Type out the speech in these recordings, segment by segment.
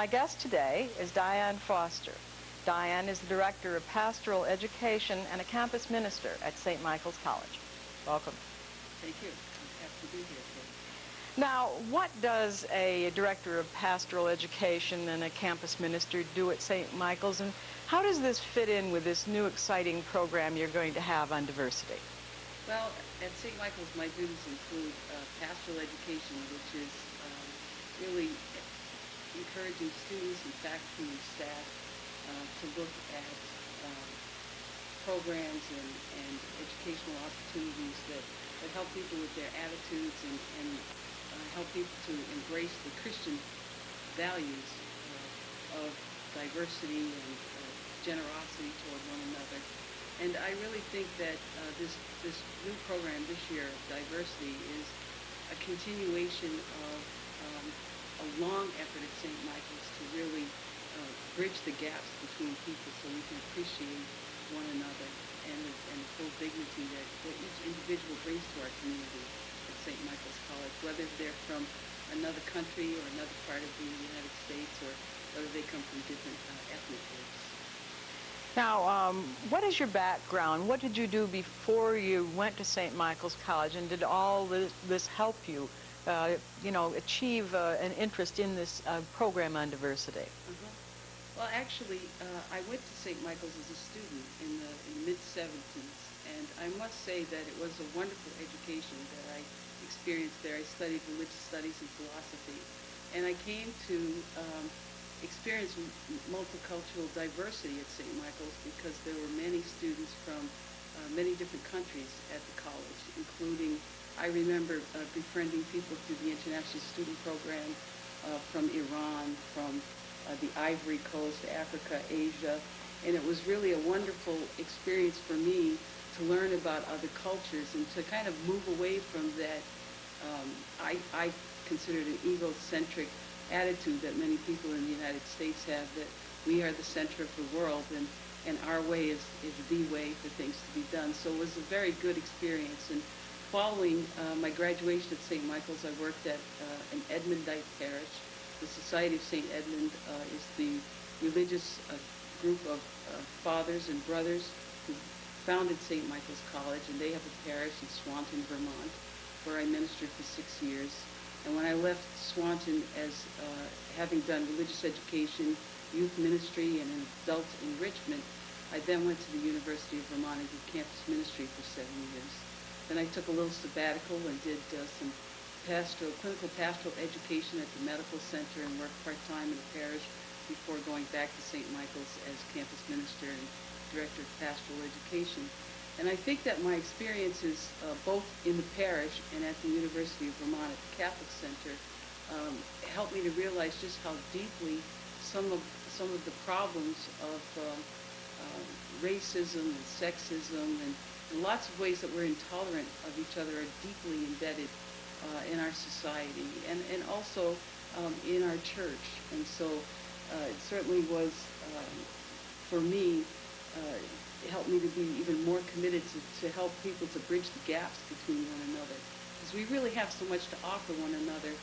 My guest today is Diane Foster. Diane is the Director of Pastoral Education and a campus minister at St. Michael's College. Welcome. Thank you. I'm happy to be here today. Now, what does a Director of Pastoral Education and a campus minister do at St. Michael's, and how does this fit in with this new exciting program you're going to have on diversity? Well, at St. Michael's, my duties include pastoral education, which is really encouraging students and faculty and staff to look at programs and educational opportunities that help people with their attitudes and help people to embrace the Christian values of diversity and generosity toward one another. And I really think that this new program this year, Diversity, is a continuation of a long effort at St. Michael's to really bridge the gaps between people so we can appreciate one another and the full dignity that each individual brings to our community at St. Michael's College, whether they're from another country or another part of the United States, or whether they come from different ethnic groups. Now, what is your background? What did you do before you went to St. Michael's College, and did all this help you, achieve an interest in this program on diversity? Well, actually, I went to St. Michael's as a student in the mid-'70s, and I must say that it was a wonderful education that I experienced there. I studied religious studies and philosophy, and I came to experience multicultural diversity at St. Michael's because there were many students from many different countries at the college, including, I remember befriending people through the International Student Program from Iran, from the Ivory Coast, Africa, Asia, and it was really a wonderful experience for me to learn about other cultures and to kind of move away from that, I considered an egocentric attitude that many people in the United States have, that we are the center of the world and our way is the way for things to be done. So it was a very good experience. And following my graduation at St. Michael's, I worked at an Edmundite parish. The Society of St. Edmund is the religious group of fathers and brothers who founded St. Michael's College, and they have a parish in Swanton, Vermont, where I ministered for 6 years. And when I left Swanton as having done religious education, youth ministry, and an adult enrichment, I then went to the University of Vermont and did campus ministry for 7 years. Then I took a little sabbatical and did some clinical pastoral education at the medical center and worked part-time in the parish before going back to St. Michael's as campus minister and director of pastoral education. And I think that my experiences both in the parish and at the University of Vermont at the Catholic Center helped me to realize just how deeply some of the problems of racism and sexism and lots of ways that we're intolerant of each other are deeply embedded in our society and also in our church. And so it certainly was, for me, it helped me to be even more committed to help people to bridge the gaps between one another. Because we really have so much to offer one another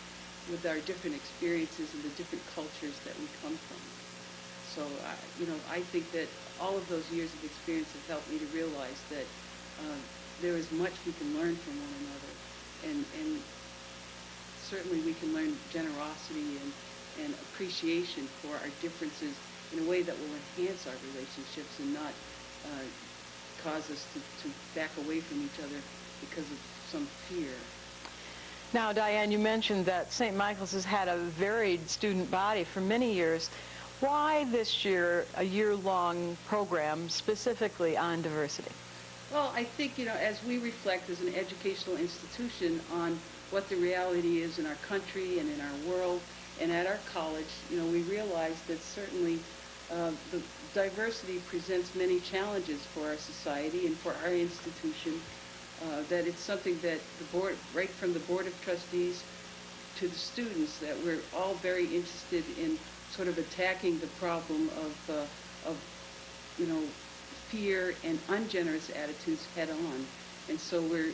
with our different experiences and the different cultures that we come from. So, I think that all of those years of experience have helped me to realize that there is much we can learn from one another. And certainly we can learn generosity and appreciation for our differences in a way that will enhance our relationships and not cause us to back away from each other because of some fear. Now, Diane, you mentioned that St. Michael's has had a varied student body for many years. Why this year a year-long program specifically on diversity? Well, I think, as we reflect as an educational institution on what the reality is in our country and in our world and at our college, we realize that certainly the diversity presents many challenges for our society and for our institution, that it's something that the board, right from the Board of Trustees to the students, that we're all very interested in sort of attacking the problem of fear and ungenerous attitudes head on. And so we're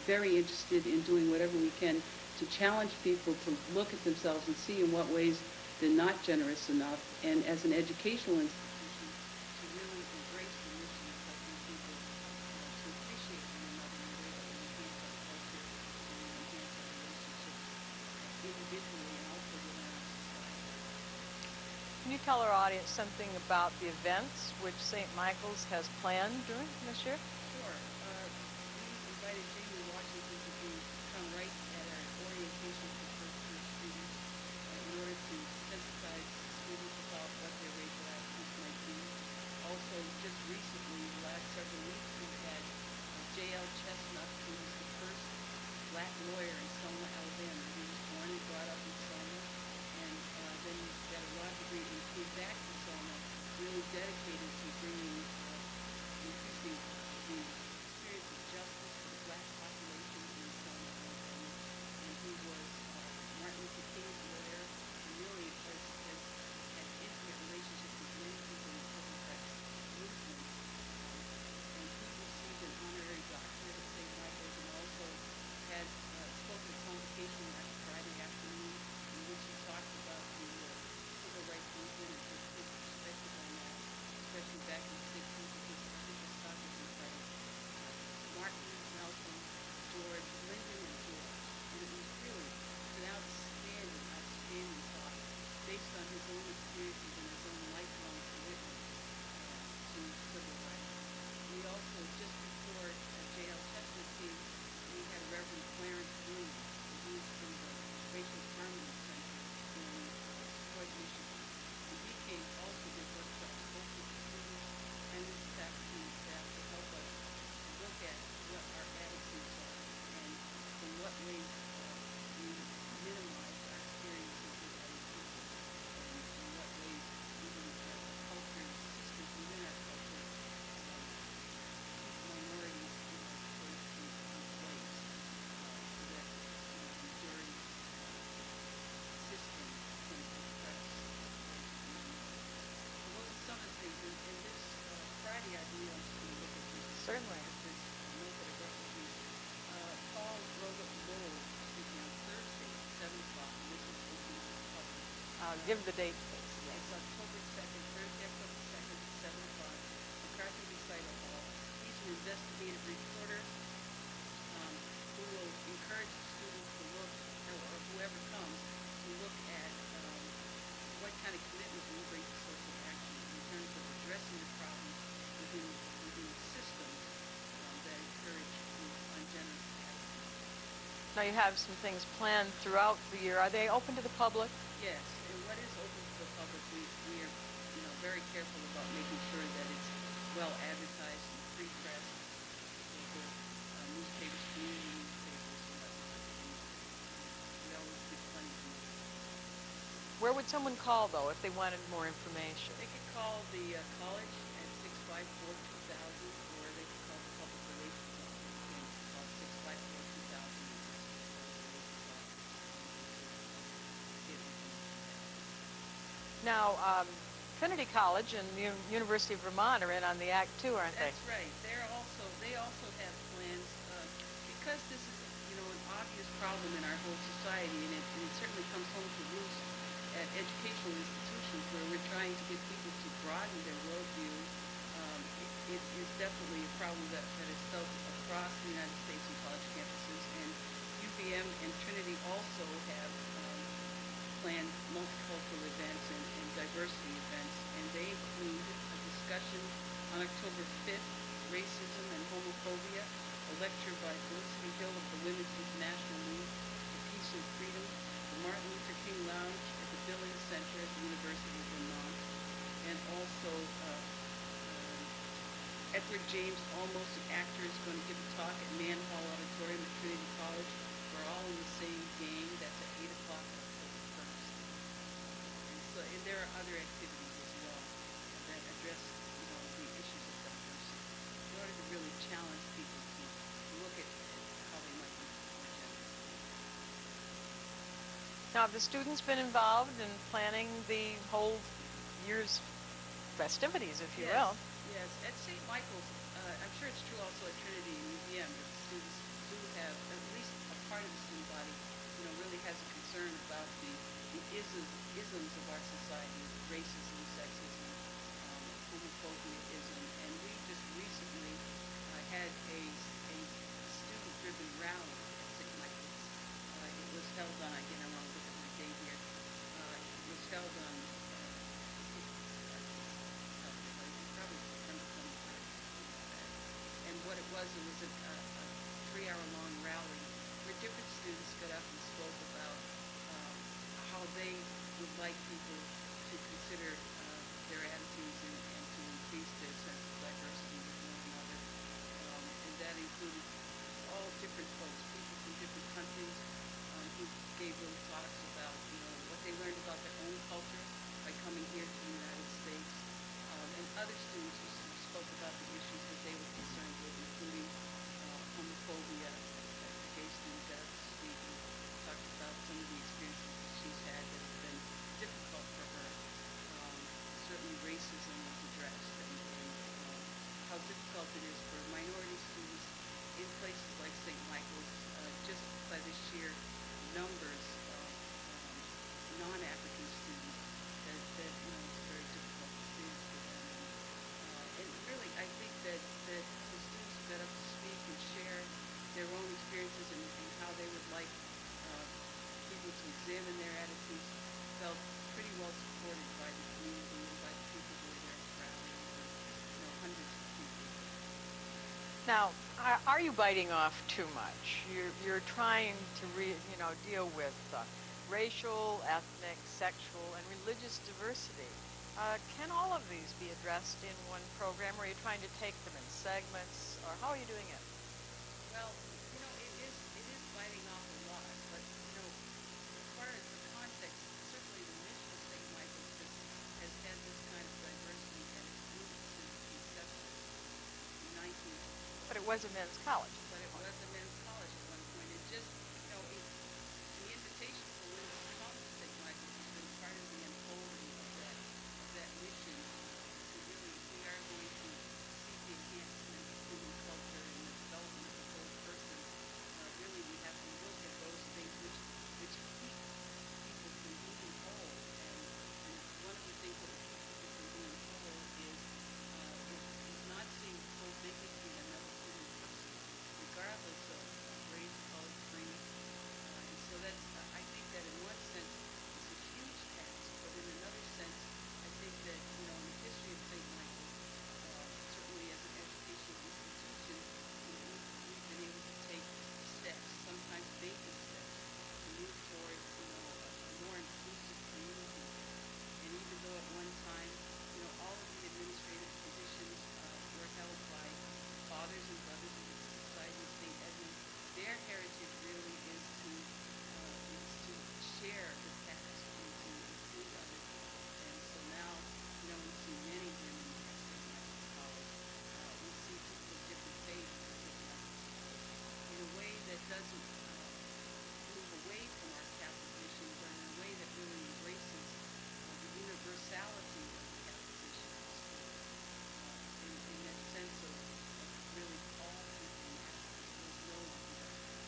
very interested in doing whatever we can to challenge people to look at themselves and see in what ways been not generous enough. And as an educational institution, to really embrace the mission of helping people to appreciate one another in a way that will enhance our culture and will enhance our relationships individually and also within our society. Can you tell our audience something about the events which St. Michael's has planned during this year? Sure. We invited Jamie Washington to come right at our orientation for first-year students in order to sensitize students about what their racial attitudes might be. Also, just recently, the last several weeks, we've had J.L. Chestnut, who was the first black lawyer in Selma, Alabama. He was born and brought up in Selma, and then got a law degree and came back to Selma, really dedicated to bringing, increasing the experience of justice to the black population in Selma, Alabama. And he was Martin Luther King's lawyer, and really has had intimate relationships with many people in the civil rights movement. And he received an honorary doctorate at St. Michael's and also had spoken at convocation last Friday afternoon in which he talked about the civil rights movement and his perspective on that, especially back in the 60s, because his topics entitled Martin, Malcolm, George, Lyndon, and George. And it was really an outstanding, outstanding talk based on his own experiences and his own lifelong commitment to civil rights. We also, just before J.L. Chestnut came, we had Reverend Clarence Bloom, who's from the Racial Harmony Center in Detroit, Michigan. And he came also did workshops both with the students and with the faculty and staff to help us look at what our attitudes are and in what ways we minimize our experiences with other people and in what ways even our culture and systems within our culture keep minorities in our place so that the majority system can oppress the minority. So those are some of the things. And this Friday, I believe, I'm just going to look at this. Certainly. This note that I brought with me. Paul Rosa Lowell is speaking on Thursday at 7 o'clock, and this is open to the public. Give the date, please. It's October 2nd, Thursday, October 2nd at 7 o'clock, McCarthy Recital Hall. He's an investigative reporter who will encourage the students to look, or whoever comes, to look at what kind of commitment we bring to social action in terms of addressing the problems within the systems that encourage these ungenerous attitudes. Now you have some things planned throughout the year. Are they open to the public? Yes, and what is open to the public, we are very careful about making sure that it's well advertised in the free press, local newspapers, community newspapers, and whatnot. And we always give plenty of notice. Where would someone call, though, if they wanted more information? They could call the college at 654-2000, or they could call the public relations office and call 654-2000. Now, Trinity College and the University of Vermont are in on the act too, aren't they? That's right. They also have plans because this is an obvious problem in our whole society, and it certainly comes home to roost at educational institutions where we're trying to get people to broaden their worldview. It is definitely a problem that is felt across the United States and college campuses, and UVM and Trinity also have planned multicultural events and diversity events, and they include a discussion on October 5th, Racism and Homophobia, a lecture by Felicity Hill of the Women's International League for Peace and Freedom, the Martin Luther King Lounge at the Billings Center at the University of Vermont, and also Edward James, almost an actor, is going to give a talk at Mann Hall Auditorium at Trinity College. We're all in the same gang. That's at 8 o'clock on October 1st. And there are other activities as well that address the issues of diversity in order to really challenge people to look at how they might be more generous. Now, have the students been involved in planning the whole year's festivities, if you will? Yes. At St. Michael's, I'm sure it's true also at Trinity and UVM, that the students do have, at least a part of the student body, who really has a concern about the isms of our society, racism, sexism, homophobiaism, and we just recently had a student-driven rally at St. Michael's. It was held on, again, I want to look at my date here. It was held on, I think, probably September 23rd, something like that. And what it was a 3-hour-long rally where different students got up and spoke about um, how they would like people to consider their attitudes and to increase their sense of diversity with one another. And that included all different folks, people from different countries who gave little talks about, what they learned about their own culture by coming here to the United States, and other students who spoke about the issues that they were concerned with, including homophobia. A gay student got up to speak and talked about some of the experiences that she's had that have been difficult for her. Um, Certainly racism was addressed and how difficult it is for minority students in places like St. Michael's, just by the sheer numbers of non-African students that it's a very difficult experience for them. And really, I think that the students who got up to speak and share their own experiences and how they would like people to examine their attitudes felt pretty well supported by the community and by the people who were there at the rally. Hundreds of people. Now, are you biting off too much? You're trying to deal with racial, ethnic, sexual, and religious diversity. Can all of these be addressed in one program, or are you trying to take them in segments, or how are you doing it? Well, it is biting off a lot, but as far as the context, certainly the mission of St. Michael's has had this kind of diversity at its roots since the inception in 1904. But it was a men's college at But this it point. was a men's college at one point. And just, the invitation for women to come to St. Michael's has been part of the unfolding of that mission to really, if we are going to seek the enhancement of human culture and the development of the whole person, really we have to look at those things which keep people from being whole. And one of the things that will keep people from being whole is not seeing the full dignity in another human person, regardless of race, color, creed. And so I think that in one sense, it's a huge task, but in another sense, I think that, in the history of St. Michael's, certainly as an educational institution, we've been able to take steps, sometimes baby steps, to move toward, a more inclusive community. And even though at one time, all of the administrative positions were held by fathers and brothers of the Society of St. Edmund, their heritage really is to share the task and to include other people. And so now, we see many women at St. Michael's College. We see people of different faiths at St. Michael's College in a way that doesn't move away from our Catholic mission, but in a way that really embraces the universality of the Catholic mission of the school. In that sense of really all people matter. There's no one who doesn't matter.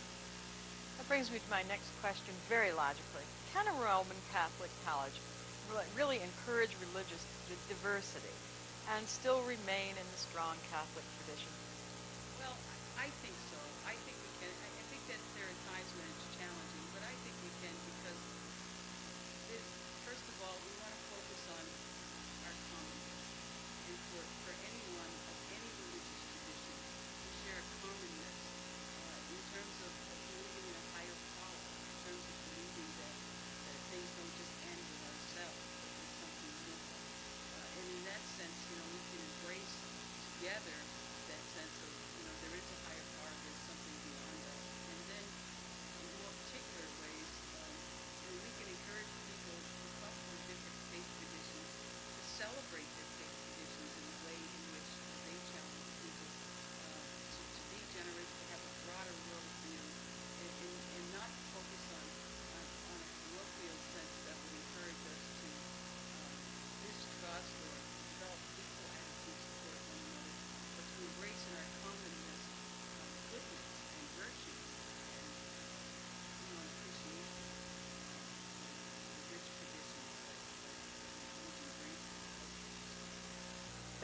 That brings me to my next question very logically. Can a Roman Catholic college really encourage religious diversity and still remain in the strong Catholic tradition? Well, I think so. I think we can. I think that there are times when it's challenging, but I think we can because, first of all, we want to focus on our commonness. And for anyone of any religious tradition, we share a commonness in terms of believing in a higher power, in terms of believing that things don't just end with ourselves, but there's something more. And in that sense, we can embrace together that sense of, there is a higher power, there's something beyond us. And then, in more particular ways, we can encourage people who come from different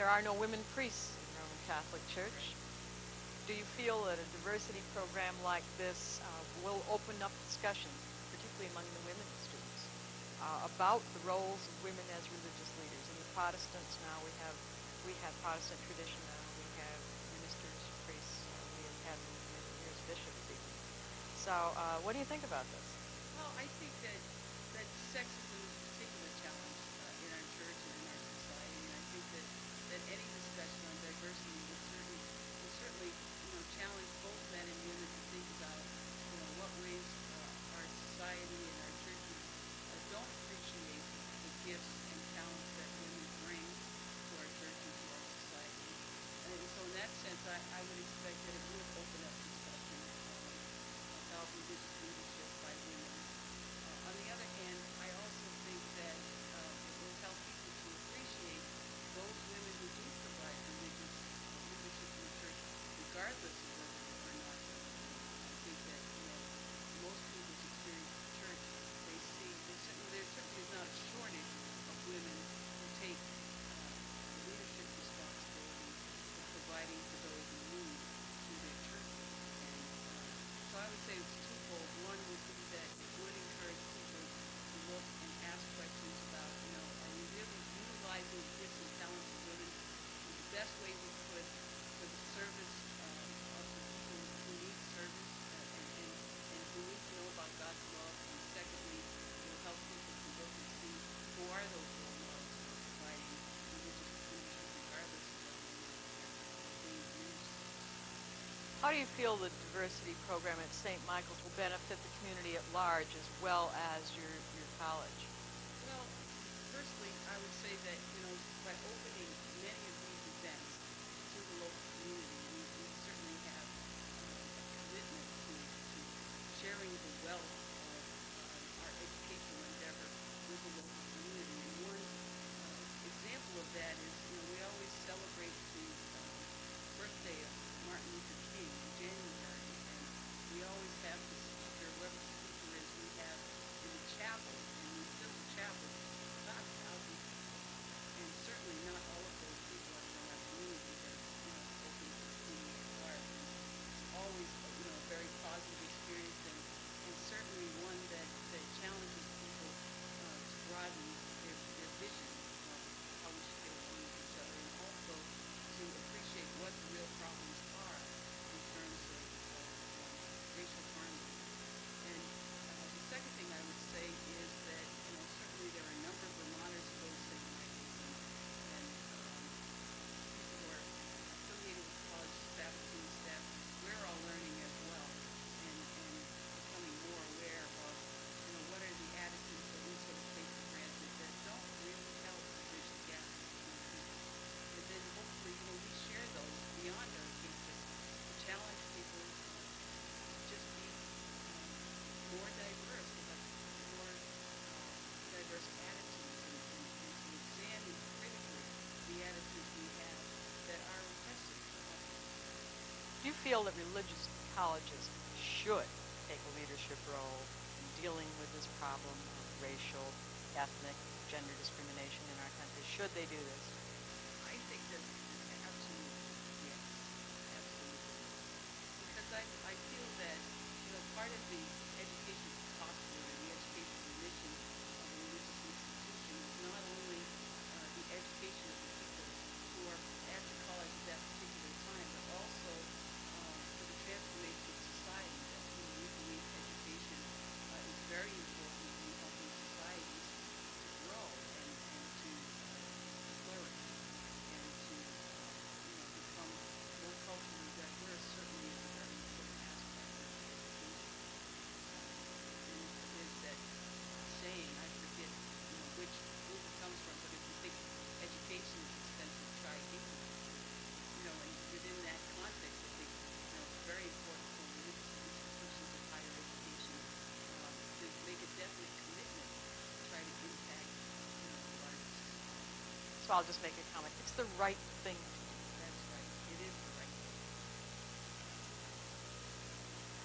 There are no women priests in the Roman Catholic Church. Right. Do you feel that a diversity program like this will open up discussion, particularly among the women students, about the roles of women as religious leaders? In the Protestants now we have Protestant tradition now. We have ministers, priests. We have had them for many years, bishops even. So, what do you think about this? Well, I think that sexism is a particular challenge in our church and in our society, and I think that any discussion on diversity will certainly challenge both men and women to think about what ways our society and our churches don't appreciate the gifts and talents that women bring to our church and to our society. And so in that sense, I would expect that it would open up discussion about religious leadership by women. On the other hand, I also think that it will help people to appreciate those women who do provide religious leadership in the church, regardless of whether or not they're women. I think that most people's experience of church, they see there certainly is not a shortage of women who take leadership responsibility for providing for those in need through their churches. And so I would say it's twofold. One would be that it would encourage people to look and ask questions about, are we really utilizing the gifts and talents of women in the best way we could for the service of the people who need service and who need to know about God's love. And secondly, it will help people to look and see who are those role models who are providing religious leadership regardless of whether or not they're being ministers. How do you feel the diversity program at St. Michael's will benefit the community at large as well as your college? Well, firstly, I would say that, by opening many of these events to the local community, we certainly have a commitment to sharing the wealth of our educational endeavor with the local community. And one example of that is, we always celebrate the birthday of Martin Luther King in January, and we always have the speaker, whoever the speaker is, we have in the chapel, and we fill the chapel about 1,000 people. And certainly not all of those people are from our community, but it's open to the community at large. And it's always a very positive experience, and certainly one that challenges people to broaden their vision of how we should get along with each other, and also to appreciate what the real problems are in terms of racial harmony. And the second thing I would say is that certainly there are a number of Vermonters who go to St. Michael's, and people who are affiliated with college faculty and staff. We're all learning as well, and becoming more aware of what are the attitudes that we sort of take for granted that don't really help bridge the gap between people. And then hopefully we share those beyond our campus to challenge people to just be more diverse, to have more diverse attitudes, and to examine critically the attitudes we have that are oppressive to others. Do you feel that religious colleges should take a leadership role in dealing with this problem of racial, ethnic, gender discrimination in our country? Should they do this? I think that absolutely, yes, absolutely. Because I feel that, part of the educational posture and the educational mission of a religious institution is not only the education of the people who are at the college at that particular time, but also for the transformation of society. That we believe education is very important in helping societies to grow and to flourish and to become more culturally diverse. Certainly is a very important aspect of education. There's that saying, I forget which group it comes from, but if you think education is expensive, try ignorance. And within that context, I think it's very important for religious institutions of higher education to make a definite commitment to try to impact the larger society. So I'll just make a comment. It's the right thing to do. That's right. It is the right thing to do.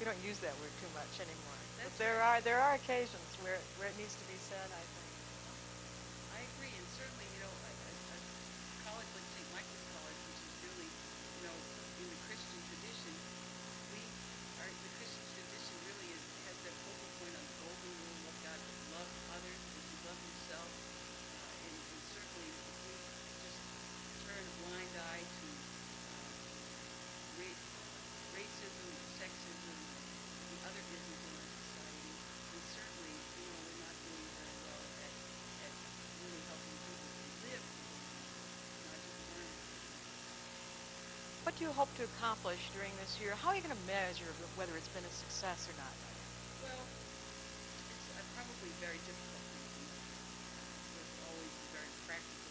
We don't use that word too much anymore. But That's there right. are there are occasions where it needs to be said, I think. I agree, and certainly, a college like St. Michael's What do you hope to accomplish during this year? How are you going to measure whether it's been a success or not? Well, it's probably very difficult thing to measure. There's always the very practical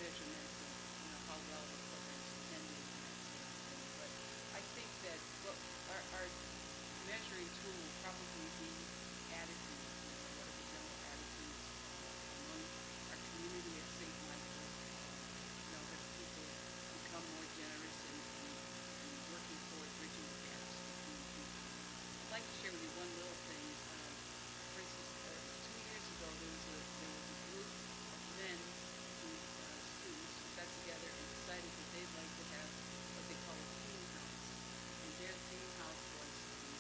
measurements of how well the program's attended and that sort of thing. But I think that what our measuring tool will probably be attitudes. What are the general attitudes among our community at St. Michael's? Have people become more generous in working toward bridging the gaps between people? I'd like to share with you one little thing. For instance, 2 years ago, there was a group of men students who got together and decided that they'd like to have what they call a teen house. And their teen house was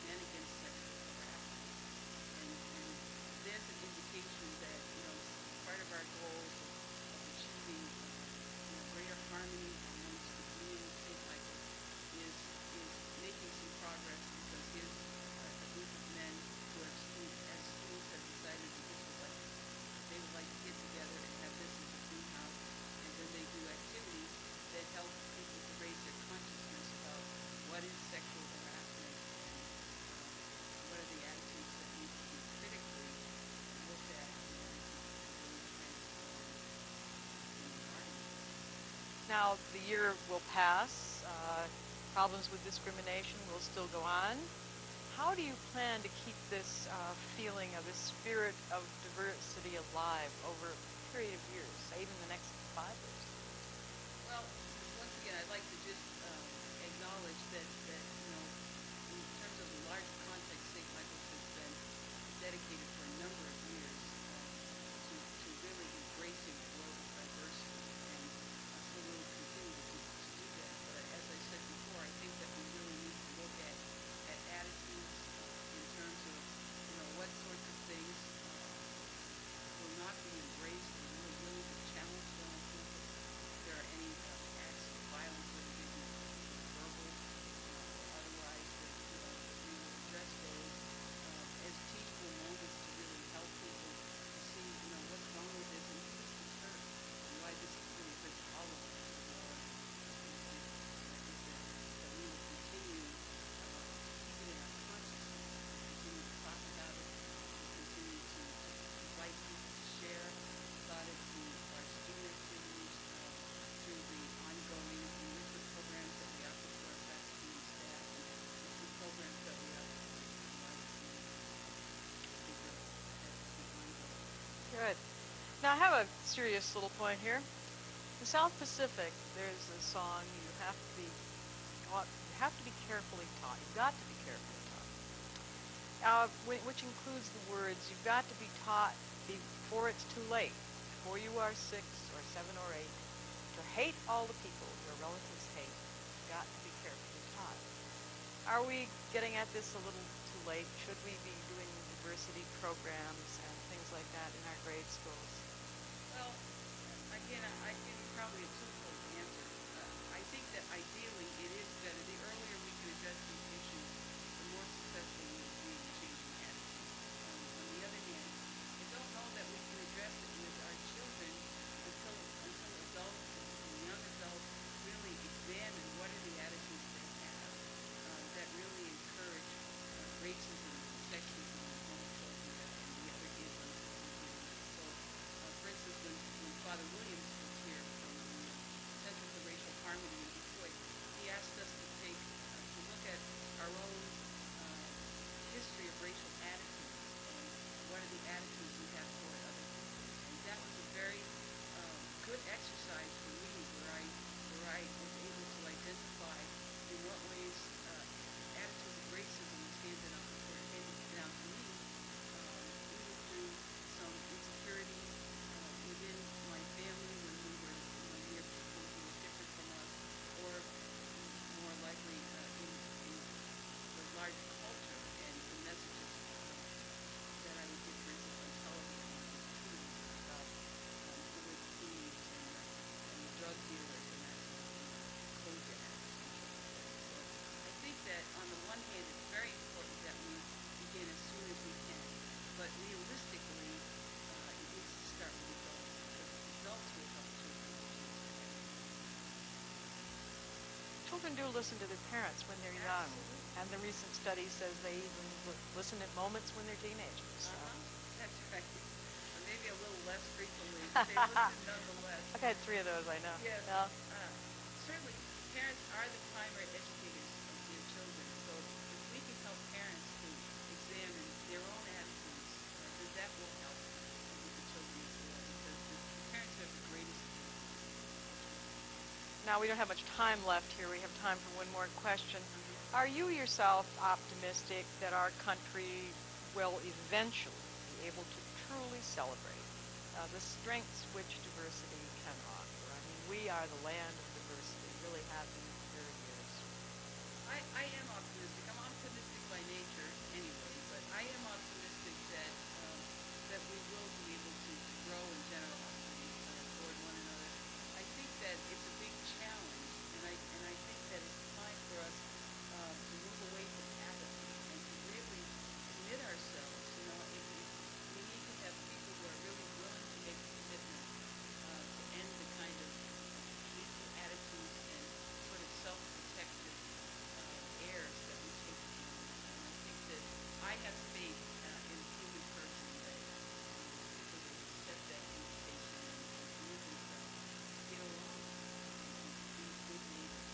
men against sexual harassment. And there's an indication that, part of our goals of achieving, greater harmony amongst the community of St. Michael's is making some progress, because here's a group of men who have students have decided that this was like, they would like to get together and have this as a teen house, and then they do activities that help people to raise their consciousness about what is sexual harassment and what are the attitudes that need to be critically looked at in order to really transform human environment. Now, the year will pass. Problems with discrimination will still go on. How do you plan to keep this feeling of this spirit of diversity alive over a period of years, say even the next 5 years? Well, once again, I'd like to just acknowledge that in terms of the larger context, St. Michael's has been dedicated for a number of years to really embracing global diversity, and so we'll continue to do that. But as I said before, I think that we really need to look at attitudes in terms of what sorts of things will not be embraced and really willing to challenge them on people. If there are any acts of violence, whether they be verbal or otherwise, that we will address those as teachable moments to really help people to see, what's wrong with this and who this is hurt, and why this really hurts all of us more. That we will continue to keep it in our consciousness, continue to talk about it, continue to invite people to share about it through our student activities, through the ongoing enrichment programs that we offer to our faculty and staff, and through programs that we offer to the wider community. I think that will be ongoing. Good. Now, I have a serious little point here. In South Pacific, there's a song, you have to be carefully taught. You've got to be carefully taught. Which includes the words, you've got to be taught before it's too late, before you are 6 or 7 or 8, to hate all the people your relatives hate. You've got to be carefully taught. Are we getting at this a little too late? Should we be doing diversity programs and things like that in our grade schools? Well, again, I give you probably a twofold answer. I think that ideally it is better. The earlier we can address these issues, the more successful we will be in changing attitudes. On the other hand, I don't know that we can address it with our children until adults and young adults really examine what are the attitudes they have that really encourage racism, sexism, and homophobia, and the other isms that we deal with. So, for instance, when Father Williams was here, children do listen to their parents when they're young, and the recent study says they even listen at moments when they're teenagers. So. That's right. Or maybe a little less frequently, but they listen nonetheless. I've had 3 of those, I know. Yes. Yeah. Certainly, parents are the primary educators of their children. So if we can help parents to examine their own attitudes, then that will help with the children as well, because the parents have the greatest influence. Now, we don't have much time left here. We have time for one more question. Are you yourself optimistic that our country will eventually be able to truly celebrate the strengths which diversity can offer? I mean, we are the land of diversity, really have been for years. I am optimistic. I'm optimistic by nature anyway, but I am optimistic that we will be able to grow in generosity toward one another. I think that it's a big challenge, and I think that it's time for us to move away from apathy and to really commit ourselves. You know, we need to have people who are really willing to make a commitment to end the kind of hateful attitudes and sort of self-protective airs that we take to one another. And I think that I have faith in the human person that people will accept that invitation and commit themselves to get along and be good neighbors.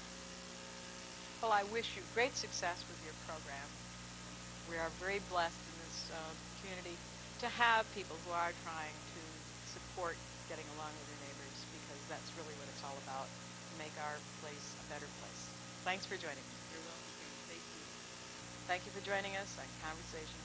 Well, I wish you great success with your program. We are very blessed in this community to have people who are trying to support getting along with their neighbors, because that's really what it's all about, to make our place a better place. Thanks for joining me. You're welcome, Kate. Thank you. Thank you for joining us on Conversations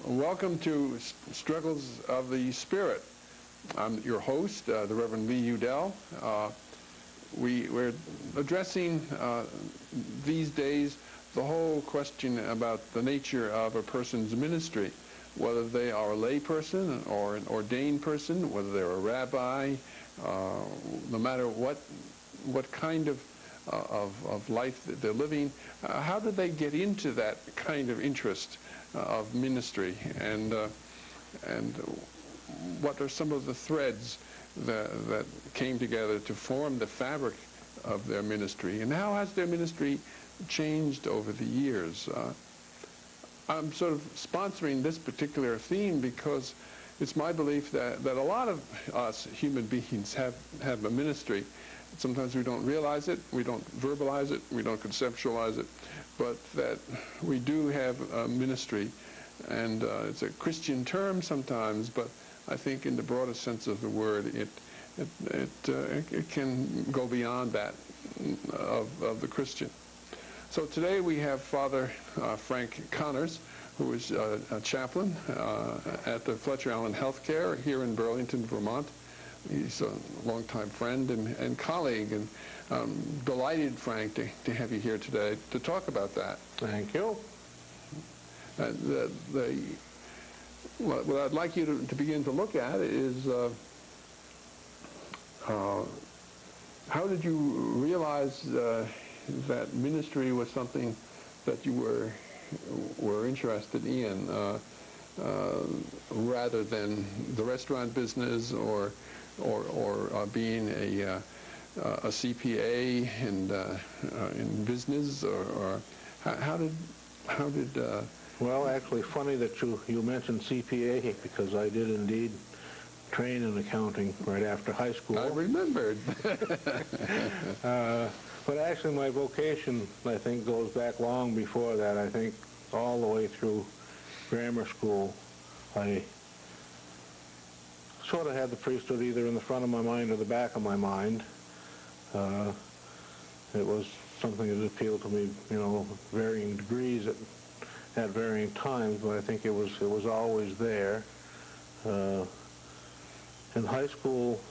Welcome to Struggles of the Spirit. I'm your host, the Reverend Udell. We're addressing these days the whole question about the nature of a person's ministry, whether they are a lay person or an ordained person, whether they're a rabbi, no matter what kind of life that they're living. How did they get into that kind of interest of ministry, and what are some of the threads that came together to form the fabric of their ministry, and how has their ministry changed over the years? I'm sort of sponsoring this particular theme because it's my belief that a lot of us human beings have a ministry. Sometimes we don't realize it, we don't verbalize it, we don't conceptualize it, but that we do have a ministry. And it's a Christian term sometimes, but I think in the broadest sense of the word, it can go beyond that of the Christian. So today we have Father Frank Connors, who is a chaplain at the Fletcher Allen Health Care here in Burlington, Vermont. He's a longtime friend and colleague, and I'm delighted, Frank, to have you here today to talk about that. Thank you. What I'd like you to begin to look at is how did you realize that ministry was something that you were interested in, rather than the restaurant business or being a CPA and in business, or how did Well, actually, funny that you mentioned CPA, because I did indeed train in accounting right after high school. I remembered. But actually, my vocation, I think, goes back long before that. I think all the way through grammar school, I sort of had the priesthood either in the front of my mind or the back of my mind. It was something that appealed to me, you know, varying degrees at varying times, but I think it was always there. In high school,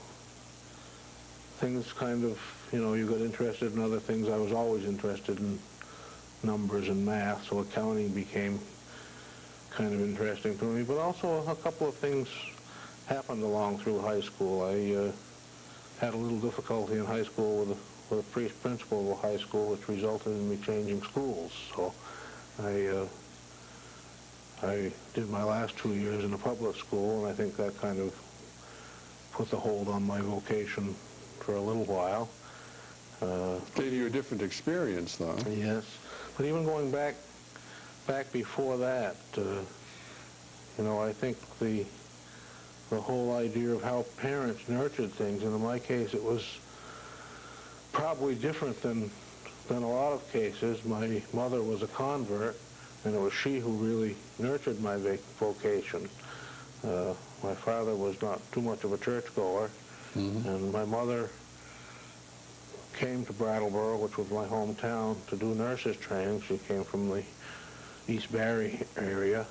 things kind of, you know, you got interested in other things. I was always interested in numbers and math, so accounting became kind of interesting to me. But also a couple of things happened along through high school. I had a little difficulty in high school with a priest principal of a high school, which resulted in me changing schools. So I did my last 2 years in a public school, and I think that kind of put the hold on my vocation for a little while. Gave you a different experience, though. Yes, but even going back before that, you know, I think the whole idea of how parents nurtured things, and in my case it was probably different than a lot of cases. My mother was a convert, and it was she who really nurtured my vocation. My father was not too much of a churchgoer, and my mother came to Brattleboro, which was my hometown, to do nurses training. She came from the East Barry area,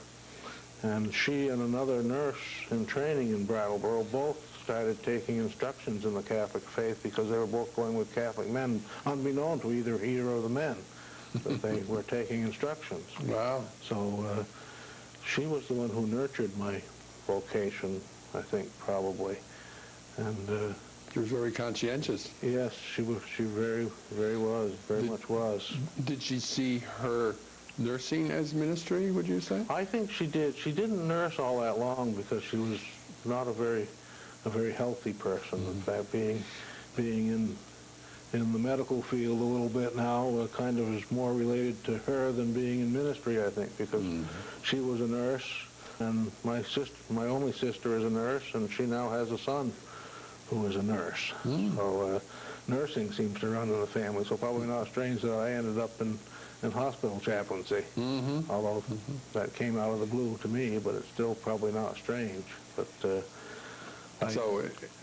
and she and another nurse in training in Brattleboro both started taking instructions in the Catholic faith because they were both going with Catholic men, unbeknown to either of the men, that they were taking instructions. Wow. So she was the one who nurtured my vocation, I think, probably. And She was very conscientious. yes, she very much was. Did she see her nursing as ministry, would you say? I think she did. She didn't nurse all that long because she was not a very healthy person. In fact, being in the medical field a little bit now kind of is more related to her than being in ministry, I think, because she was a nurse, and my only sister is a nurse, and she now has a son who is a nurse. So nursing seems to run in the family, so probably not strange that I ended up in hospital chaplaincy, although that came out of the blue to me, but it's still probably not strange. But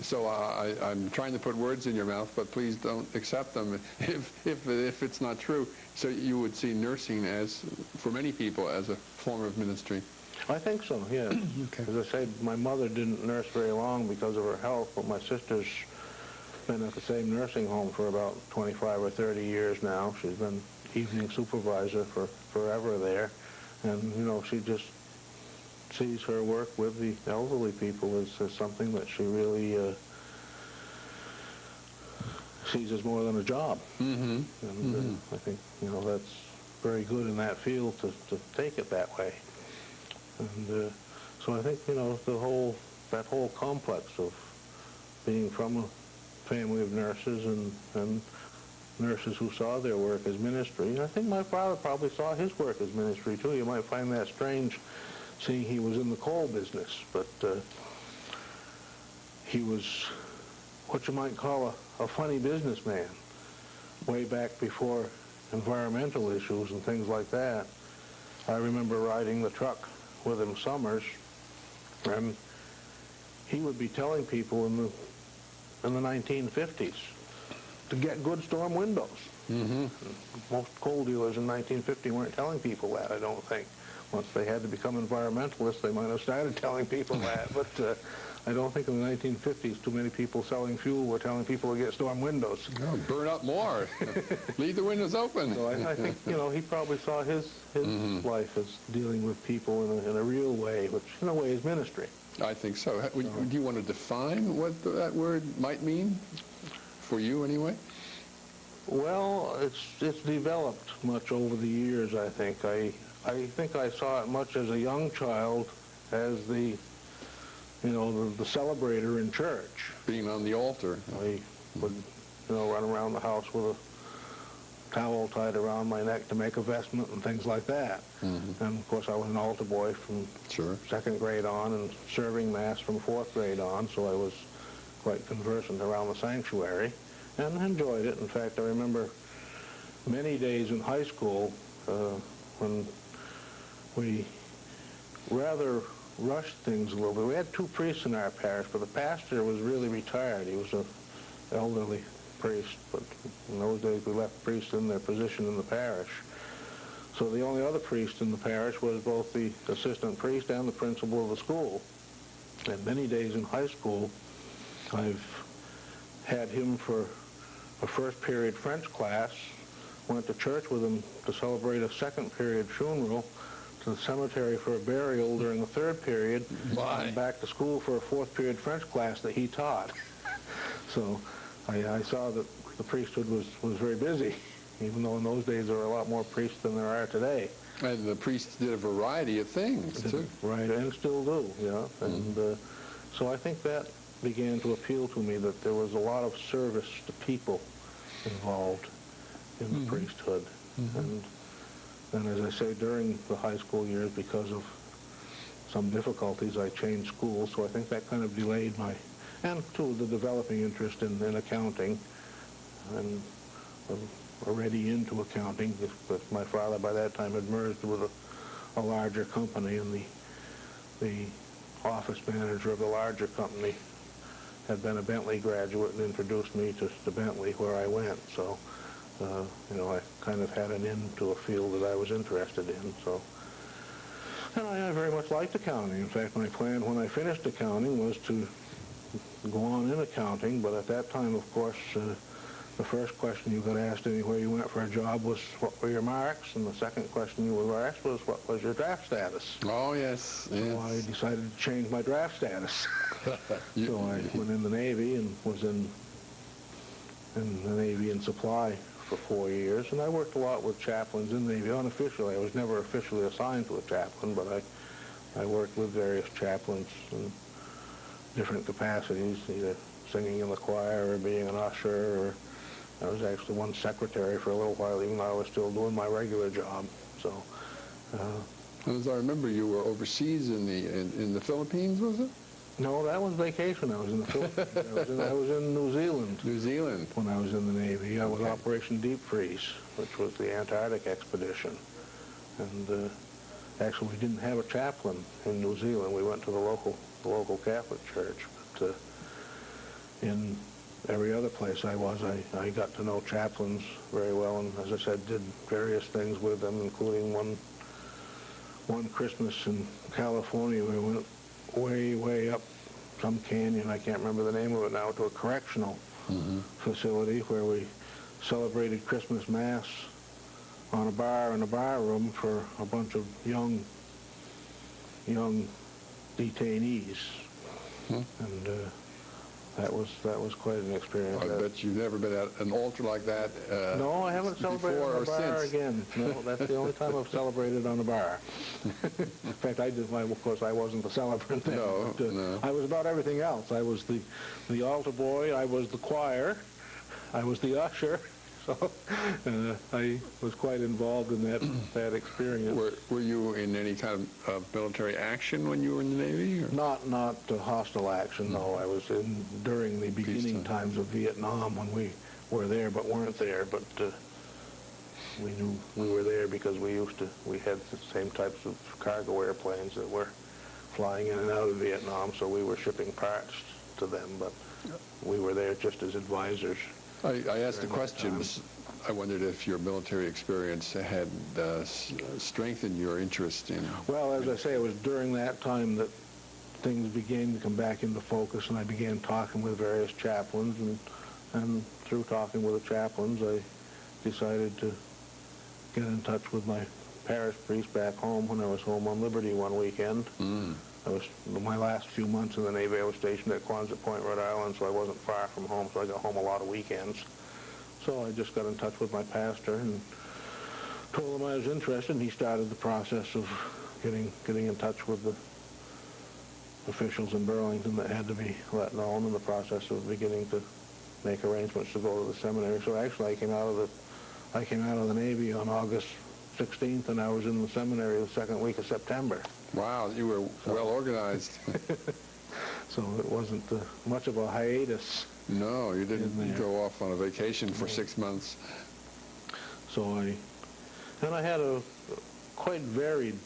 So I'm trying to put words in your mouth, but please don't accept them if it's not true. So you would see nursing as, for many people, as a form of ministry. I think so, yes. Okay. As I say, my mother didn't nurse very long because of her health, but my sister's been at the same nursing home for about 25 or 30 years now. She's been evening supervisor for forever there, and, you know, she just sees her work with the elderly people as something that she really sees as more than a job. And I think, you know, that's very good in that field to take it that way. And so I think, you know, that whole complex of being from a family of nurses and nurses who saw their work as ministry. I think my father probably saw his work as ministry too. You might find that strange, seeing he was in the coal business, but he was what you might call a funny businessman way back before environmental issues and things like that. I remember riding the truck with him summers, and he would be telling people in the 1950s to get good storm windows. Most coal dealers in 1950 weren't telling people that, I don't think. Once they had to become environmentalists, they might have started telling people that, but I don't think in the 1950s too many people selling fuel were telling people to get storm windows. No, burn up more. Leave the windows open. So I think, you know, he probably saw his life as dealing with people in a real way, which in a way is ministry. I think so. Do you want to define what that word might mean? For you, anyway? Well, it's developed much over the years, I think. I think I saw it much as a young child as the celebrator in church. Being on the altar. I would, you know, run around the house with towel tied around my neck to make a vestment and things like that. Mm-hmm. And of course I was an altar boy from Sure. second grade on, and serving Mass from fourth grade on, so I was quite conversant around the sanctuary and enjoyed it. In fact, I remember many days in high school when we rather rushed things a little bit. We had two priests in our parish, but the pastor was really retired. He was an elderly priest, but in those days we left priests in their position in the parish. So the only other priest in the parish was both the assistant priest and the principal of the school. And many days in high school, I've had him for a first period French class, went to church with him to celebrate a second period funeral, to the cemetery for a burial during the third period, and back to school for a fourth period French class that he taught. So I saw that the priesthood was very busy, even though in those days there were a lot more priests than there are today. And the priests did a variety of things, too. Right, and still do, yeah. And so I think that began to appeal to me, that there was a lot of service to people involved in the priesthood. And then, as I say, during the high school years, because of some difficulties, I changed schools, so I think that kind of delayed my, and too, the developing interest in accounting, and already into accounting, because my father by that time had merged with a larger company, and the office manager of the larger company had been a Bentley graduate and introduced me to Bentley, where I went. So, you know, I kind of had an into a field that I was interested in. So, and I very much liked accounting. In fact, my plan when I finished accounting was to go on in accounting, but at that time, of course, the first question you got asked anywhere you went for a job was, what were your marks? And the second question you were asked was, what was your draft status? Oh, yes, yes. So I decided to change my draft status. So I went in the Navy and was in the Navy in supply for 4 years. And I worked a lot with chaplains in the Navy, unofficially. I was never officially assigned to a chaplain, but I worked with various chaplains in different capacities, either singing in the choir or being an usher, or I was actually one secretary for a little while, even though I was still doing my regular job. So, as I remember, you were overseas in the Philippines, was it? No, that was vacation. I was in the Philippines. I was in New Zealand. New Zealand. When I was in the Navy. I was Operation Deep Freeze, which was the Antarctic expedition. And actually, we didn't have a chaplain in New Zealand. We went to the local Catholic church. But in every other place I was, I got to know chaplains very well, and as I said, did various things with them, including one Christmas in California. We went way up some canyon, I can't remember the name of it now, to a correctional facility where we celebrated Christmas Mass on a bar in a bar room for a bunch of young detainees. And that was quite an experience. I bet you've never been at an altar like that. No, I haven't celebrated on a bar again. No, that's the only time I've celebrated on a bar. In fact, I did. Of course, I wasn't the celebrant then. No, but, no. I was about everything else. I was the altar boy. I was the choir. I was the usher. So I was quite involved in that experience. Were you in any kind of military action when you were in the Navy? Or? Not hostile action, no. I was in during the beginning times of Vietnam when we were there but weren't there. But we knew we were there because we had the same types of cargo airplanes that were flying in and out of Vietnam, so we were shipping parts to them, but we were there just as advisors. I asked the question, I wondered if your military experience had strengthened your interest in... Well, as I say, it was during that time that things began to come back into focus, and I began talking with various chaplains, and through talking with the chaplains, I decided to get in touch with my parish priest back home when I was home on liberty one weekend. I was, my last few months in the Navy, I was stationed at Quonset Point, Rhode Island, so I wasn't far from home, so I got home a lot of weekends. So I just got in touch with my pastor and told him I was interested, and he started the process of getting in touch with the officials in Burlington that had to be let known, in the process of beginning to make arrangements to go to the seminary. So actually I came out of I came out of the Navy on August 16th, and I was in the seminary the second week of September. Wow, you were well organized. So it wasn't much of a hiatus. No, you didn't go off on a vacation for 6 months. So I had a quite varied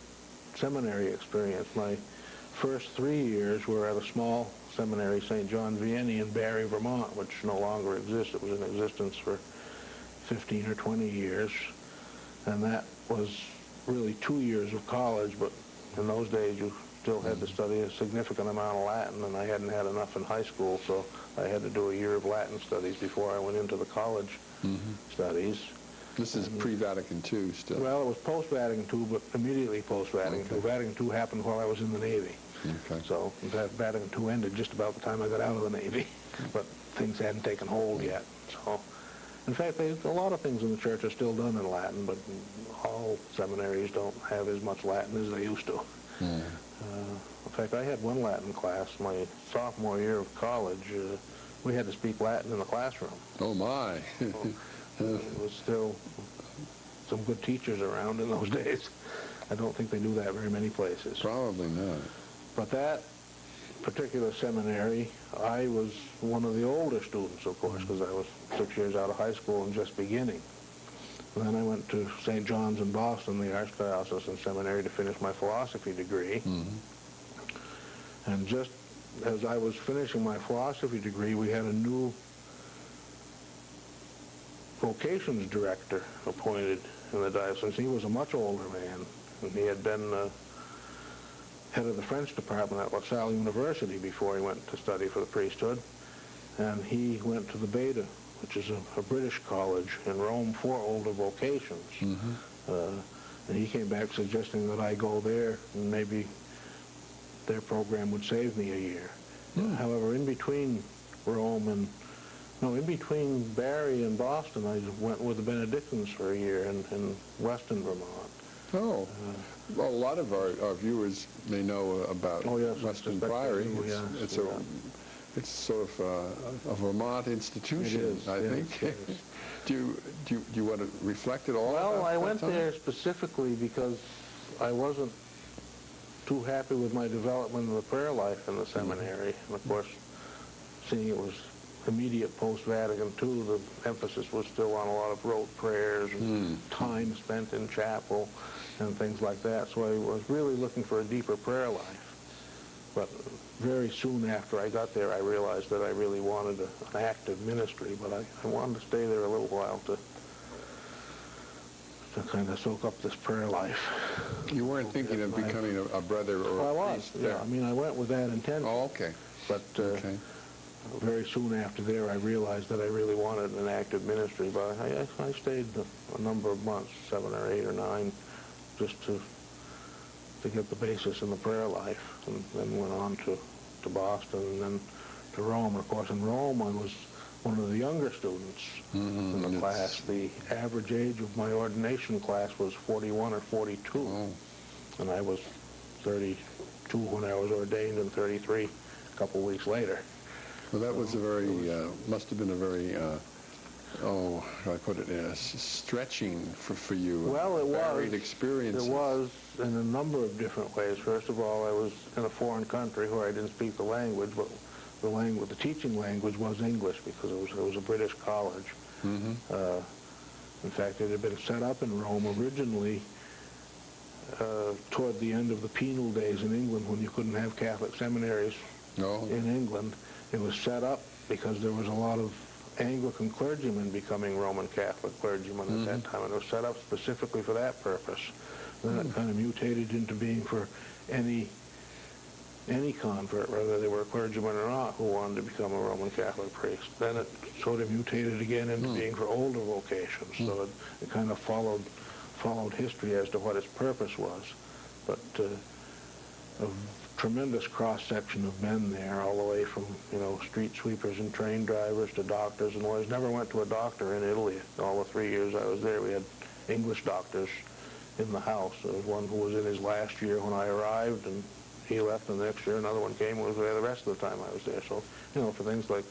seminary experience. My first 3 years were at a small seminary, St. John Vianney in Barre, Vermont, which no longer exists. It was in existence for 15 or 20 years, and that was really 2 years of college, but in those days you still had to study a significant amount of Latin, and I hadn't had enough in high school, so I had to do a year of Latin studies before I went into the college studies. This is pre-Vatican II still. Well, it was post-Vatican II, but immediately post-Vatican II. Vatican II happened while I was in the Navy. Okay. So Vatican II ended just about the time I got out of the Navy, but things hadn't taken hold yet. So, in fact, a lot of things in the church are still done in Latin, but all seminaries don't have as much Latin as they used to. In fact, I had one Latin class my sophomore year of college. We had to speak Latin in the classroom. Oh, my. There was still some good teachers around in those days. I don't think they do that very many places. Probably not. But that particular seminary, I was one of the older students, of course, because I was 6 years out of high school and just beginning. And then I went to St. John's in Boston, the Archdiocesan Seminary, to finish my philosophy degree. And just as I was finishing my philosophy degree, we had a new vocations director appointed in the diocese. He was a much older man, and he had been head of the French department at La Salle University before he went to study for the priesthood. And he went to the Beta, which is a British college in Rome for older vocations. And he came back suggesting that I go there, and maybe their program would save me a year. However, in between in between Barre and Boston, I went with the Benedictines for a year in western Vermont. Oh, well, a lot of our viewers may know about Western Priory. It's sort of a Vermont institution, I think. Do you want to reflect at all? Well, I went there specifically because I wasn't too happy with my development of the prayer life in the seminary. And of course, seeing it was immediate post-Vatican II, the emphasis was still on a lot of rote prayers and time spent in chapel and things like that. So I was really looking for a deeper prayer life. But very soon after I got there, I realized that I really wanted an active ministry, but I wanted to stay there a little while to kind of soak up this prayer life. You weren't thinking of becoming a brother or a priest there? I mean, I went with that intent. Oh, okay. But very soon after there, I realized that I really wanted an active ministry, but I stayed a number of months, 7 or 8 or 9, just to get the basis in the prayer life, and then went on to Boston and then to Rome. Of course, in Rome, I was one of the younger students in the class. The average age of my ordination class was 41 or 42, and I was 32 when I was ordained and 33 a couple weeks later. Well, that was a very, must have been a very, how do I put it, stretching for you. Well, it was. Varied experiences. It was in a number of different ways. First of all, I was in a foreign country where I didn't speak the language, but the teaching language was English because it was a British college. In fact, it had been set up in Rome originally toward the end of the penal days in England, when you couldn't have Catholic seminaries in England. It was set up because there was a lot of Anglican clergymen becoming Roman Catholic clergymen at that time, and it was set up specifically for that purpose. Then it kind of mutated into being for any convert, whether they were a clergyman or not, who wanted to become a Roman Catholic priest. Then it sort of mutated again into being for older vocations, so it kind of followed history as to what its purpose was. But a tremendous cross-section of men there, all the way from, street sweepers and train drivers to doctors and lawyers. Never went to a doctor in Italy. All the 3 years I was there, we had English doctors in the house. There was one who was in his last year when I arrived, and he left, and the next year another one came and was there the rest of the time I was there. So, for things like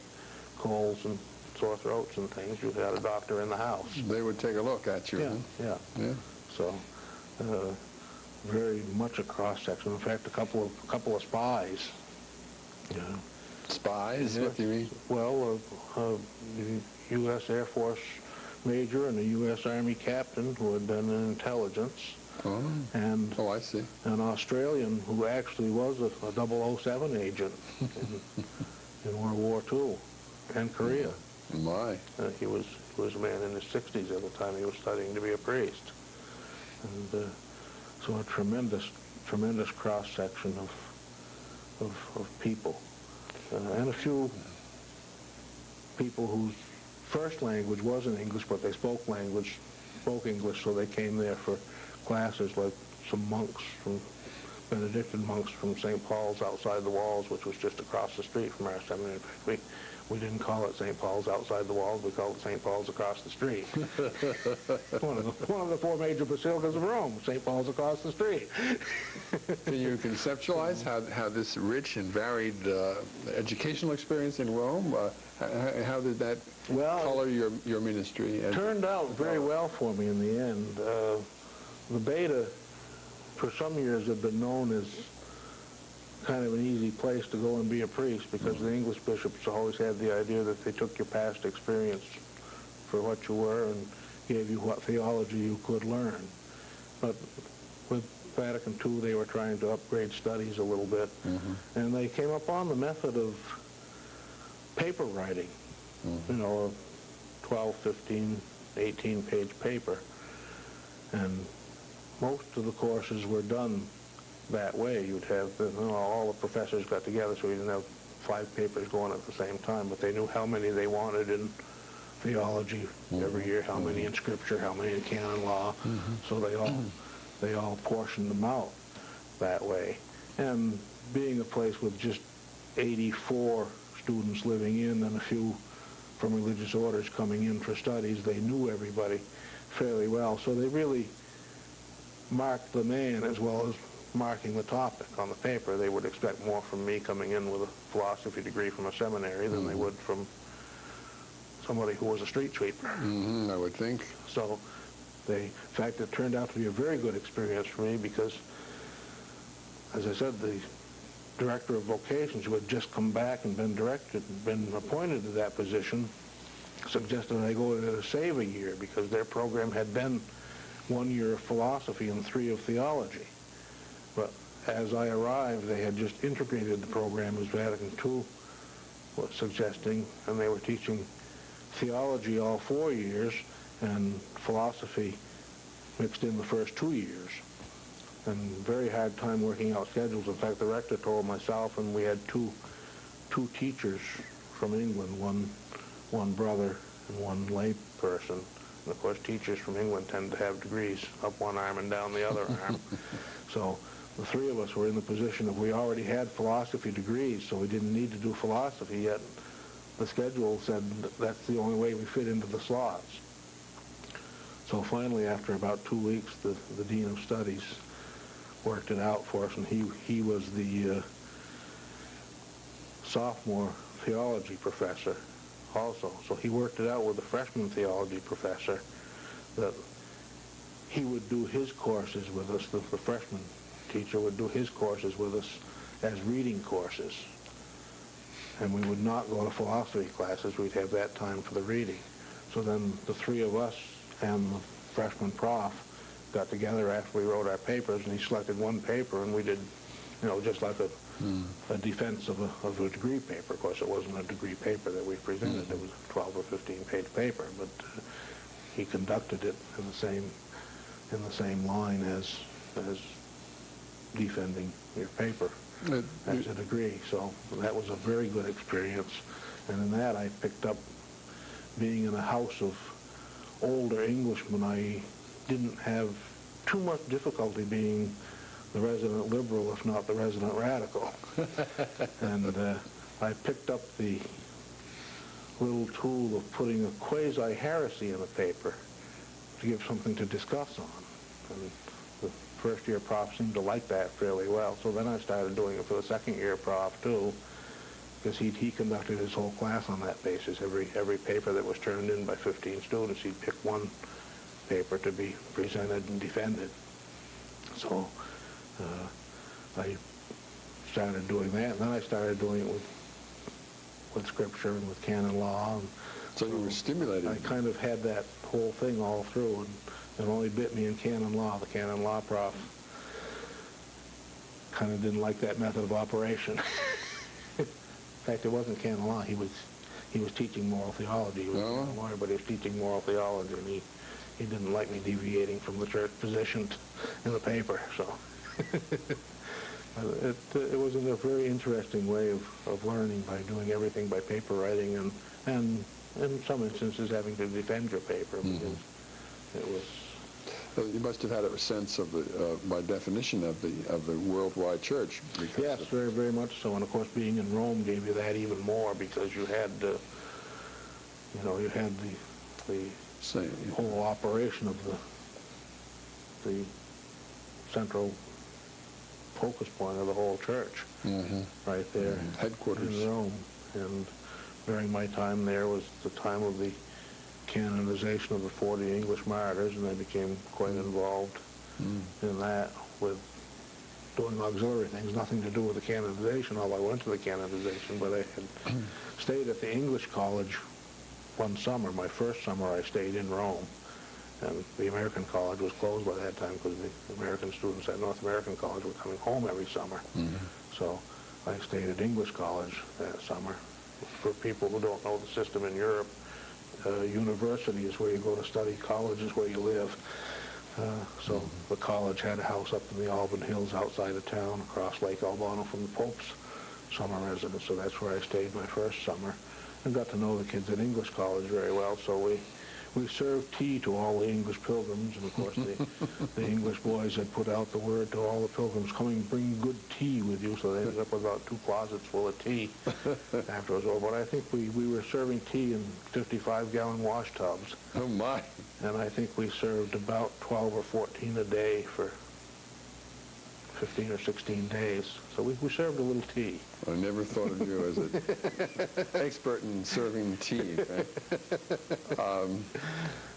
colds and sore throats and things, you had a doctor in the house. They would take a look at you. Yeah, huh? yeah. Yeah. So, very much a cross-section. In fact, a couple of spies. Yeah. Spies? Yeah. What do you mean? Well, a U.S. Air Force major and a U.S. Army captain who had been in intelligence. Oh. And Oh, I see. an Australian who actually was a 007 agent in World War II and Korea. My. He was a man in his 60s at the time he was studying to be a priest. And so a tremendous cross-section of people. And a few people whose first language wasn't English, but they spoke English, so they came there for classes, like some monks Benedictine monks from St. Paul's outside the walls, which was just across the street from our seminary. We didn't call it St. Paul's outside the walls, we called it St. Paul's across the street. one of the four major basilicas of Rome, St. Paul's across the street. Can you conceptualize how this rich and varied educational experience in Rome, how did that color your ministry? It turned out very well for me in the end. The Beta, for some years, had been known as kind of an easy place to go and be a priest, because the English bishops always had the idea that they took your past experience for what you were and gave you what theology you could learn. But with Vatican II, they were trying to upgrade studies a little bit, and they came upon the method of paper writing, you know, a 12, 15, 18-page paper. And most of the courses were done that way. You'd have, all the professors got together, so you didn't have 5 papers going at the same time, but they knew how many they wanted in theology every year, how many in scripture, how many in canon law, so they all portioned them out that way. And being a place with just 84 students living in and a few from religious orders coming in for studies, they knew everybody fairly well, so they really marked the man as well as marking the topic on the paper. They would expect more from me coming in with a philosophy degree from a seminary than they would from somebody who was a street sweeper. I would think. So in fact, it turned out to be a very good experience for me because, as I said, the director of vocations, who had just come back and been appointed to that position, suggested I go there to save a year because their program had been 1 year of philosophy and 3 of theology. But as I arrived, they had just integrated the program as Vatican II was suggesting, and they were teaching theology all 4 years and philosophy mixed in the first 2 years. And very hard time working out schedules. In fact, the rector told myself, and we had two teachers from England, one brother and one lay person. And of course, teachers from England tend to have degrees up one arm and down the other arm. So the 3 of us were in the position of we already had philosophy degrees, so we didn't need to do philosophy, yet the schedule said that's the only way we fit into the slots. So finally, after about 2 weeks, the Dean of Studies worked it out for us, and he was the sophomore theology professor also. So he worked it out with the freshman theology professor that he would do his courses with us, the freshman teacher would do his courses with us as reading courses. And we would not go to philosophy classes. We'd have that time for the reading. So then the 3 of us and the freshman prof got together after we wrote our papers, and he selected one paper, and we did, just like a defense of a degree paper. Of course, it wasn't a degree paper that we presented. It was a 12 or 15-page paper, but he conducted it in the same line as defending your paper as a degree. So that was a very good experience. And in that, I picked up, being in a house of older Englishmen, I didn't have too much difficulty being the resident liberal, if not the resident radical. And I picked up the little tool of putting a quasi-heresy in a paper to give something to discuss on. And the first-year prof seemed to like that fairly well, so then I started doing it for the second-year prof, too. because he conducted his whole class on that basis. Every paper that was turned in by 15 students, he'd pick one paper to be presented and defended. So I started doing that, and then I started doing it with scripture and with canon law. And so you were stimulated. I kind of had that whole thing all through, and it only bit me in canon law. The canon law prof kind of didn't like that method of operation. In fact, it wasn't canon law. He was teaching moral theology. He was a lawyer, but he was teaching moral theology, and he didn't like me deviating from the church position in the paper. So it was in a very interesting way of learning, by doing everything by paper writing, and in some instances having to defend your paper, because it was. You must have had a sense of the, by definition, of the worldwide church. Yes, very, very much so. And of course, being in Rome gave you that even more, because you had, you had the whole operation of the central focus point of the whole church, right there, headquarters in Rome. And during my time there was the time of the canonization of the 40 English martyrs, and I became quite involved in that, with doing auxiliary things, nothing to do with the canonization, although I went to the canonization, but I had stayed at the English college one summer. My first summer I stayed in Rome, and the American college was closed by that time, because the American students at North American College were coming home every summer. So I stayed at English college that summer. For people who don't know the system in Europe, university is where you go to study, college is where you live. So the college had a house up in the Alban Hills outside of town, across Lake Albano from the Pope's summer residence. So that's where I stayed my first summer, and got to know the kids at English college very well. So we served tea to all the English pilgrims, and of course the English boys had put out the word to all the pilgrims, coming, bring good tea with you. So they ended up with about 2 closets full of tea after it was over. But I think we were serving tea in 55-gallon wash tubs. Oh my! And I think we served about 12 or 14 a day for 15 or 16 days. So we served a little tea. I never thought of you as an expert in serving tea. Right?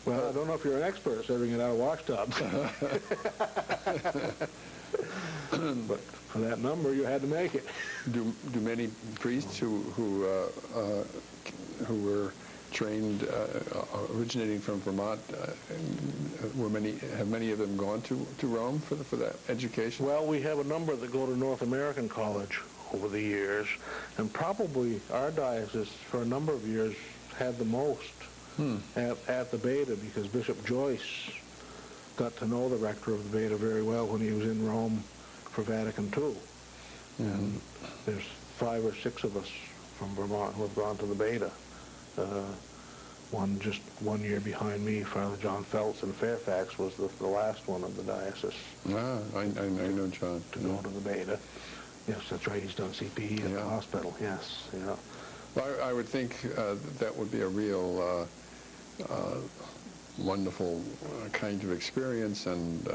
Well, I don't know if you're an expert at serving it out of wash tubs. But for that number, you had to make it. Do many priests who were trained, originating from Vermont, have many of them gone to Rome for that education? Well, we have a number that go to North American College over the years, and probably our diocese for a number of years had the most at the Beta, because Bishop Joyce got to know the rector of the Beta very well when he was in Rome for Vatican II. And there's 5 or 6 of us from Vermont who have gone to the Beta. Just 1 year behind me, Father John Feltz in Fairfax was the last one of the diocese. Ah, I know John. To go to the Beta. Yes, that's right. He's done CPE at the hospital. Yes, yeah. Well, I would think that would be a real wonderful kind of experience, and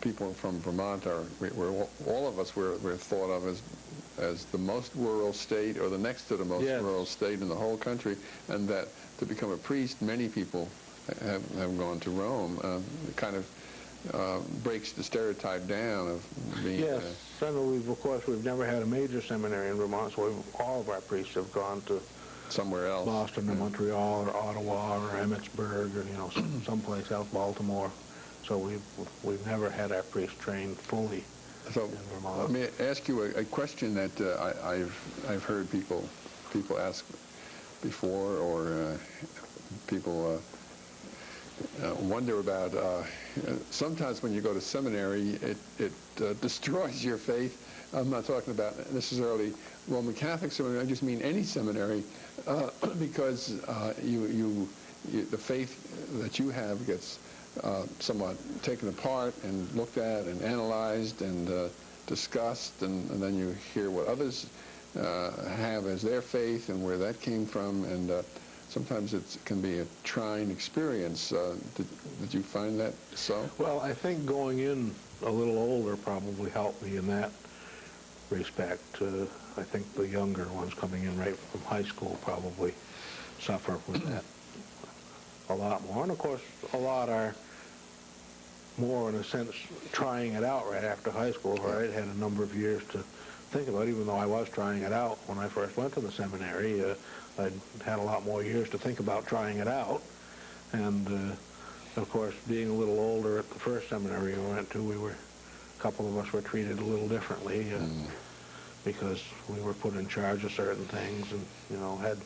people from Vermont all of us were thought of as the most rural state, or the next to the most rural state in the whole country, and that to become a priest, many people have gone to Rome. It kind of breaks the stereotype down of being... Yes, and of course we've never had a major seminary in Vermont, so all of our priests have gone to somewhere else, Boston or Montreal or Ottawa or Emmitsburg, or someplace else, Baltimore. So we've never had our priests trained fully in Vermont. Let me ask you a question that I've heard people ask before, or people wonder about. Sometimes when you go to seminary, it destroys your faith. I'm not talking about necessarily Roman Catholic seminary. I just mean any seminary, because the faith that you have gets somewhat taken apart and looked at and analyzed and discussed, and then you hear what others have as their faith and where that came from, and sometimes it can be a trying experience. Did you find that so? Well, I think going in a little older probably helped me in that respect. I think the younger ones coming in right from high school probably suffer with that a lot more. And of course, a lot are more, in a sense, trying it out right after high school, where I'd had a number of years to think about it. Even though I was trying it out when I first went to the seminary, I'd had a lot more years to think about trying it out. And of course, being a little older at the first seminary we went to, a couple of us were treated a little differently because we were put in charge of certain things and, you know, had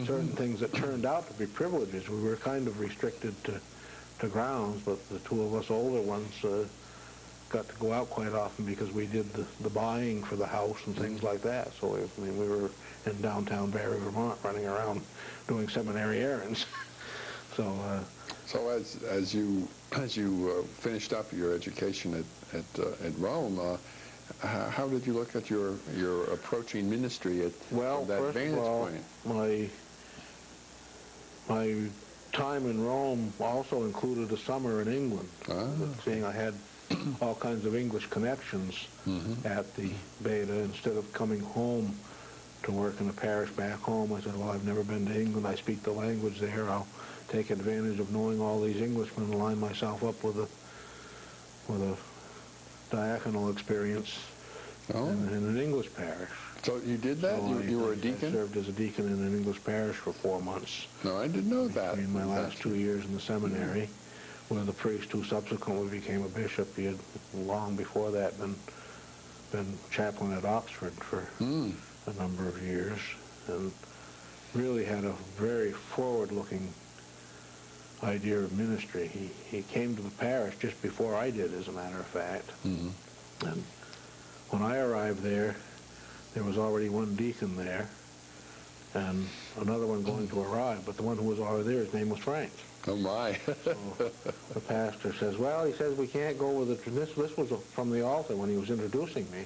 certain things that turned out to be privileges. We were kind of restricted to grounds, but the two of us older ones got to go out quite often because we did the buying for the house and things like that. So, I mean, we were in downtown Barre, Vermont, running around doing seminary errands. So as you finished up your education at Rome, how did you look at your approaching ministry from that vantage point? My time in Rome also included a summer in England. Seeing I had all kinds of English connections at the Beta, instead of coming home to work in a parish back home, I said, well, I've never been to England. I speak the language there. I'll take advantage of knowing all these Englishmen and line myself up with a diaconal experience in an English parish. So you did that? So you were a deacon? I served as a deacon in an English parish for 4 months. No, I didn't know that. In my last 2 years in the seminary, where the priest who subsequently became a bishop, he had long before that been chaplain at Oxford for a number of years, and really had a very forward-looking idea of ministry. He came to the parish just before I did, as a matter of fact. And when I arrived there was already one deacon there and another one going to arrive, but the one who was already there, his name was Frank. Oh, my. So the pastor says, well, he says, we can't go with the, this was from the altar when he was introducing me.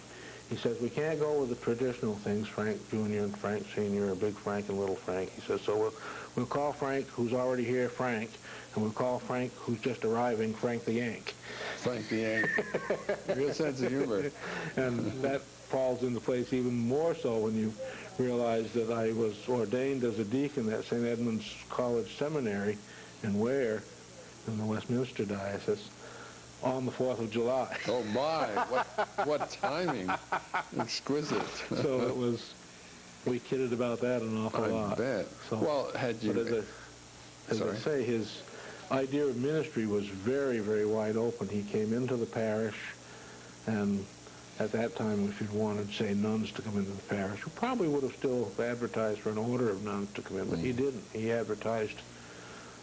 He says, we can't go with the traditional things, Frank Jr. and Frank Sr., or Big Frank and Little Frank. He says, so we'll call Frank, who's already here, Frank, and we'll call Frank, who's just arriving, Frank the Yank. Frank the Yank. Real sense of humor. And that falls into place even more so when you realize that I was ordained as a deacon at St. Edmund's College Seminary in Ware, in the Westminster Diocese, on the 4th of July. Oh, my. What timing. Exquisite. So it was, we kidded about that an awful lot. I bet. So, well, had you... But as I say, his idea of ministry was very, very wide open. He came into the parish, and at that time, if you'd wanted, say, nuns to come into the parish, we probably would have still advertised for an order of nuns to come in, but he didn't. He advertised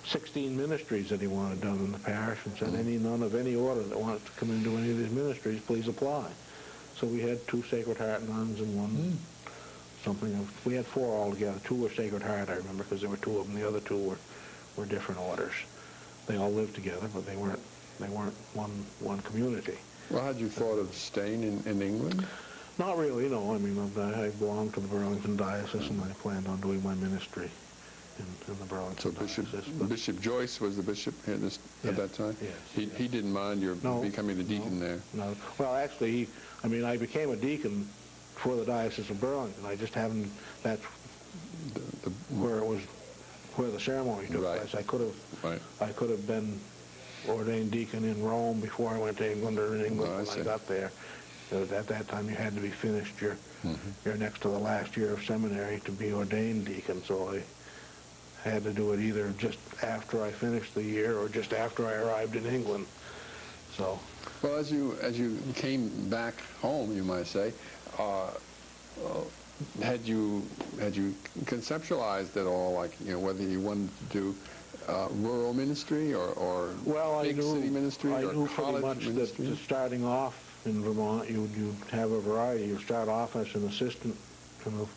16 ministries that he wanted done in the parish and said, any nun of any order that wants to come into any of these ministries, please apply. So we had 2 Sacred Heart nuns and one something of, we had 4 altogether. 2 were Sacred Heart, I remember, because there were 2 of them. The other 2 were different orders. They all lived together, but they weren't one community. Well, had you thought of staying in England? Not really, no. I mean, I belonged to the Burlington Diocese, and I planned on doing my ministry in the Burlington Diocese. So Bishop Joyce was the bishop at that time? Yes. He didn't mind your becoming a deacon there? No. Well, actually, I became a deacon for the Diocese of Burlington. I just haven't, that's where it was, where the ceremony took place. I could have been ordained deacon in Rome before I went to England, or in England when I got there. At that time, you had to be finished your next to the last year of seminary to be ordained deacon. So I had to do it either just after I finished the year or just after I arrived in England. So, well, as you came back home, you might say, had you conceptualized at all, like, you know, whether you wanted to do rural ministry or big city ministry or college ministry? That starting off in Vermont, you'd have a variety. You start off as an assistant in the